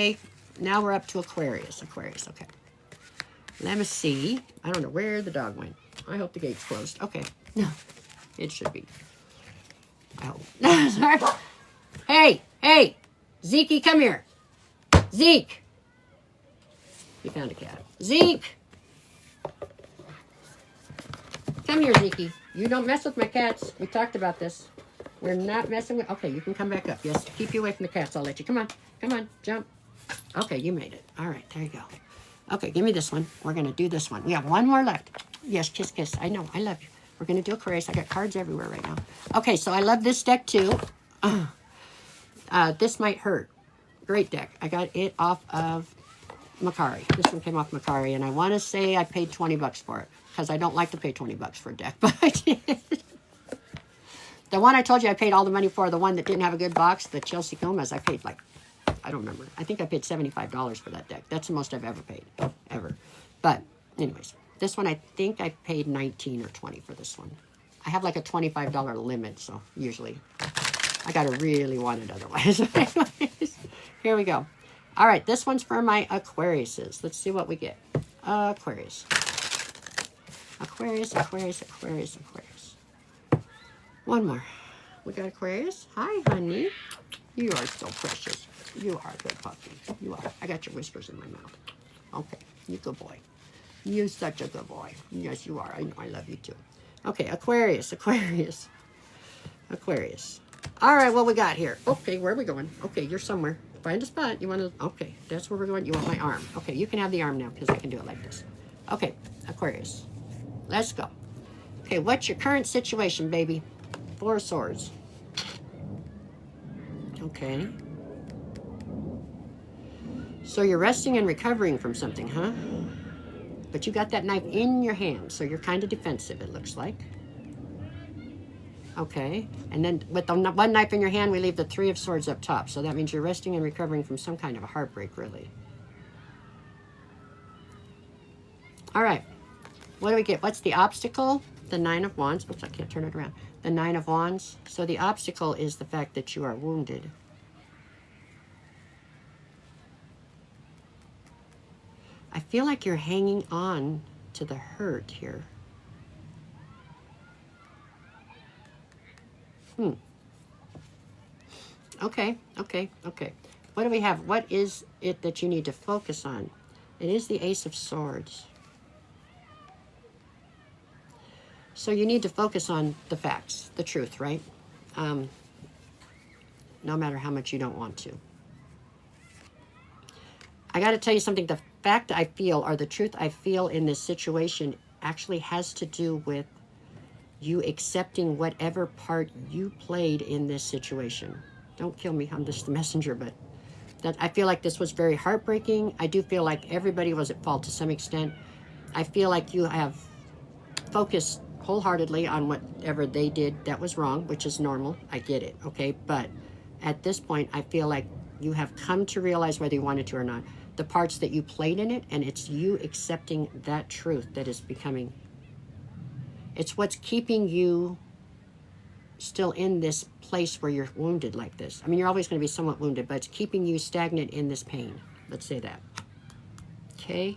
Okay, now we're up to Aquarius. Aquarius, okay. Let me see. I don't know where the dog went. I hope the gate's closed. Okay. No, it should be. I hope. Sorry. Hey, hey, Zeke, come here. Zeke. He found a cat. Zeke. Come here, Zeke. You don't mess with my cats. We talked about this. We're not messing with... Okay, you can come back up. Yes, keep you away from the cats. I'll let you. Come on. Come on. Jump. Okay, you made it. All right, there you go. Okay, give me this one. We're going to do this one. We have one more left. Yes, kiss, kiss. I know. I love you. We're going to do Aquarius. I got cards everywhere right now. Okay, so I love this deck too. This might hurt. Great deck. I got it off of Macari. This one came off Macari, and I want to say I paid 20 bucks for it because I don't like to pay 20 bucks for a deck, but I did. The one I told you I paid all the money for, the one that didn't have a good box, the Chelsea Comas, I paid like, I don't remember. I think I paid $75 for that deck. That's the most I've ever paid, ever. But anyways, this one I think I paid 19 or 20 for this one. I have like a $25 limit, so usually I gotta really want it otherwise. Anyways, here we go. All right, this one's for my Aquariuses. Let's see what we get. Aquarius. Aquarius, Aquarius, Aquarius, Aquarius. One more. We got Aquarius. Hi, honey. You are so precious. You are a good puppy. You are. I got your whiskers in my mouth. Okay, you good boy. You're such a good boy. Yes, you are. I know. I love you too. Okay, Aquarius, Aquarius, Aquarius. All right, what we got here? Okay, where are we going? Okay, you're somewhere. Find a spot. You want to... Okay, that's where we're going. You want my arm. Okay, you can have the arm now because I can do it like this. Okay, Aquarius. Let's go. Okay, what's your current situation, baby? 4 of Swords. Okay. So you're resting and recovering from something, huh? But you got that knife in your hand, so you're kind of defensive, it looks like. Okay. And then with the one knife in your hand, we leave the 3 of Swords up top. So that means you're resting and recovering from some kind of a heartbreak, really. All right. What do we get? What's the obstacle? The 9 of Wands. Oops, I can't turn it around. The 9 of Wands. So the obstacle is the fact that you are wounded. I feel like you're hanging on to the hurt here. Okay, okay, okay. What do we have? What is it that you need to focus on? It is the Ace of Swords. So you need to focus on the facts, the truth, right? No matter how much you don't want to. I got to tell you something. The fact I feel, or the truth I feel in this situation, actually has to do with you accepting whatever part you played in this situation. Don't kill me, I'm just the messenger, but that I feel like this was very heartbreaking. I do feel like everybody was at fault to some extent. I feel like you have focused wholeheartedly on whatever they did that was wrong, which is normal. I get it, okay? But at this point, I feel like you have come to realize, whether you wanted to or not, the parts that you played in it, and it's you accepting that truth that is becoming... It's what's keeping you still in this place where you're wounded like this. I mean, you're always going to be somewhat wounded, but it's keeping you stagnant in this pain. Let's say that. Okay?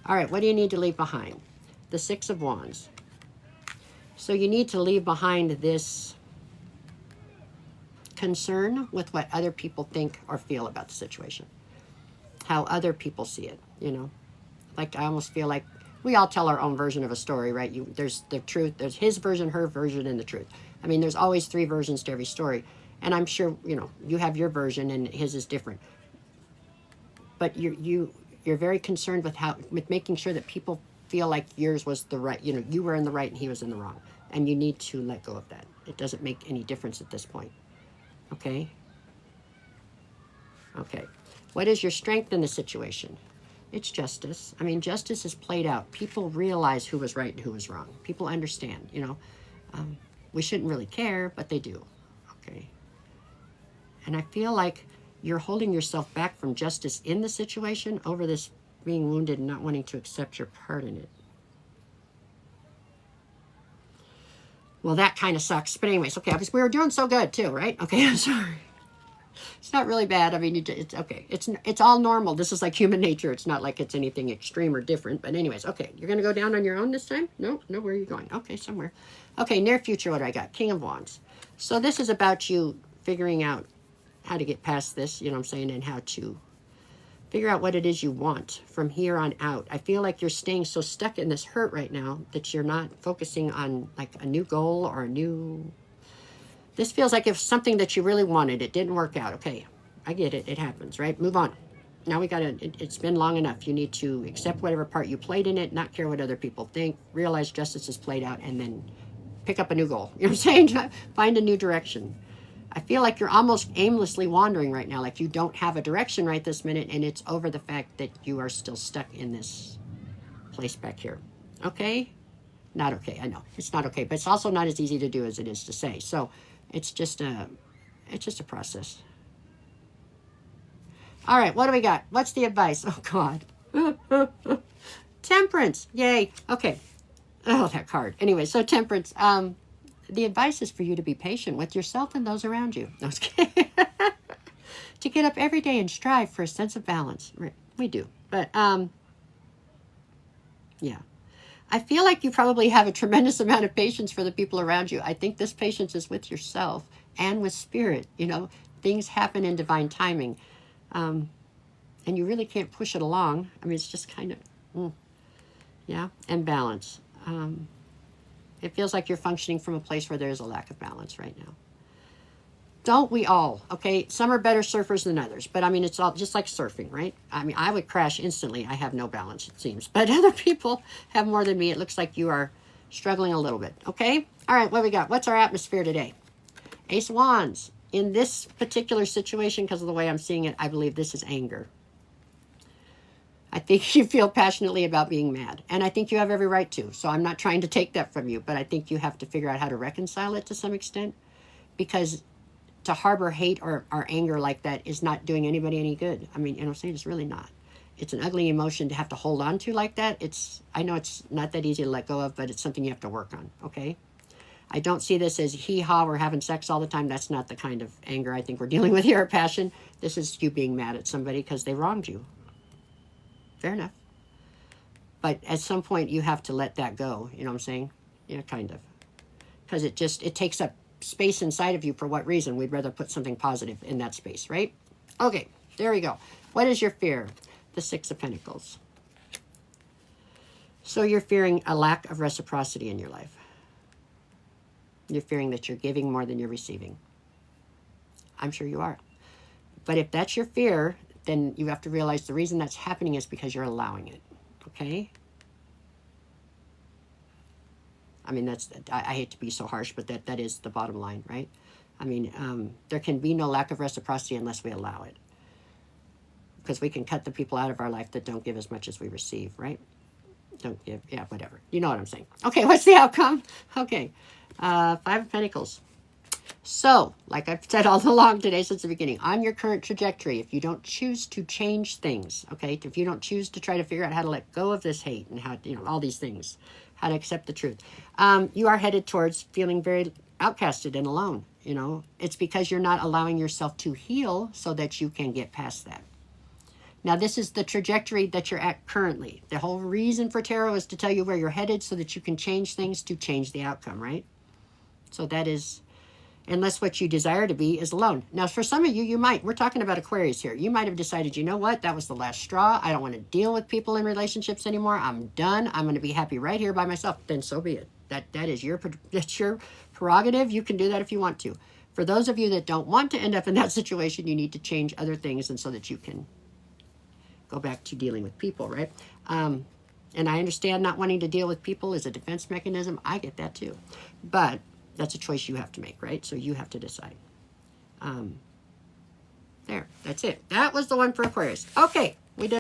All right, what do you need to leave behind? The 6 of Wands. So you need to leave behind this concern with what other people think or feel about the situation. How other people see it, you know? Like, I almost feel like we all tell our own version of a story, right? There's the truth, there's his version, her version, and the truth. I mean, there's always 3 versions to every story. And I'm sure, you know, you have your version and his is different. But you're very concerned with making sure that people feel like yours was the right, you know, you were in the right and he was in the wrong. And you need to let go of that. It doesn't make any difference at this point. Okay? Okay. What is your strength in the situation? It's justice. I mean, justice is played out. People realize who was right and who was wrong. People understand, you know. We shouldn't really care, but they do. Okay. And I feel like you're holding yourself back from justice in the situation over this being wounded and not wanting to accept your part in it. Well, that kind of sucks. But anyways, okay, we were doing so good too, right? Okay, I'm sorry. It's not really bad. I mean, it's okay. It's all normal. This is like human nature. It's not like it's anything extreme or different. But anyways, okay. You're going to go down on your own this time? No? No, where are you going? Okay, somewhere. Okay, near future, what do I got? King of Wands. So this is about you figuring out how to get past this, you know what I'm saying, and how to figure out what it is you want from here on out. I feel like you're staying so stuck in this hurt right now that you're not focusing on like a new goal or a new... This feels like if something that you really wanted, it didn't work out. Okay, I get it. It happens, right? Move on. Now we got to... It's been long enough. You need to accept whatever part you played in it, not care what other people think, realize justice is played out, and then pick up a new goal. You know what I'm saying? Find a new direction. I feel like you're almost aimlessly wandering right now, like you don't have a direction right this minute, and it's over the fact that you are still stuck in this place back here. Okay? Not okay, I know. It's not okay, but it's also not as easy to do as it is to say. So it's just a process. All right, what do we got? What's the advice? Oh, God. Temperance. Yay. Okay. Oh, that card. Anyway, so temperance. The advice is for you to be patient with yourself and those around you. No, I was kidding. To get up every day and strive for a sense of balance. We do. But, yeah. I feel like you probably have a tremendous amount of patience for the people around you. I think this patience is with yourself and with spirit. You know, things happen in divine timing. And you really can't push it along. I mean, it's just kind of, yeah, and balance. It feels like you're functioning from a place where there's a lack of balance right now. Don't we all? Okay, some are better surfers than others, but I mean, it's all just like surfing, right? I mean, I would crash instantly. I have no balance, it seems, but other people have more than me. It looks like you are struggling a little bit, okay? All right, what do we got? What's our atmosphere today? Ace of Wands. In this particular situation, because of the way I'm seeing it, I believe this is anger. I think you feel passionately about being mad, and I think you have every right to. So I'm not trying to take that from you, but I think you have to figure out how to reconcile it to some extent, because to harbor hate or anger like that is not doing anybody any good. I mean, you know what I'm saying? It's really not. It's an ugly emotion to have to hold on to like that. I know it's not that easy to let go of, but it's something you have to work on, okay? I don't see this as hee-haw, we're having sex all the time. That's not the kind of anger I think we're dealing with here, or passion. This is you being mad at somebody because they wronged you. Fair enough. But at some point, you have to let that go. You know what I'm saying? Yeah, kind of. Because it takes up space inside of you. For what reason? We'd rather put something positive in that space, right? Okay, there we go. What is your fear? The Six of Pentacles. So you're fearing a lack of reciprocity in your life. You're fearing that you're giving more than you're receiving. I'm sure you are. But if that's your fear, then you have to realize the reason that's happening is because you're allowing it, okay? I mean, I hate to be so harsh, but that is the bottom line, right? I mean, there can be no lack of reciprocity unless we allow it. Because we can cut the people out of our life that don't give as much as we receive, right? Don't give, yeah, whatever. You know what I'm saying. Okay, what's the outcome? Okay, Five of Pentacles. So, like I've said all along today since the beginning, on your current trajectory, if you don't choose to change things, okay, if you don't choose to try to figure out how to let go of this hate and how, you know, all these things, how to accept the truth, you are headed towards feeling very outcasted and alone, you know. It's because you're not allowing yourself to heal so that you can get past that. Now, this is the trajectory that you're at currently. The whole reason for tarot is to tell you where you're headed so that you can change things to change the outcome, right? So that is... unless what you desire to be is alone. Now, for some of you, we're talking about Aquarius here. You might have decided, you know what, that was the last straw. I don't want to deal with people in relationships anymore. I'm done. I'm going to be happy right here by myself. Then so be it. That's your prerogative. You can do that if you want to. For those of you that don't want to end up in that situation, you need to change other things and so that you can go back to dealing with people, right? And I understand not wanting to deal with people is a defense mechanism. I get that too. But that's a choice you have to make, right? So you have to decide. There, that's it. That was the one for Aquarius. Okay,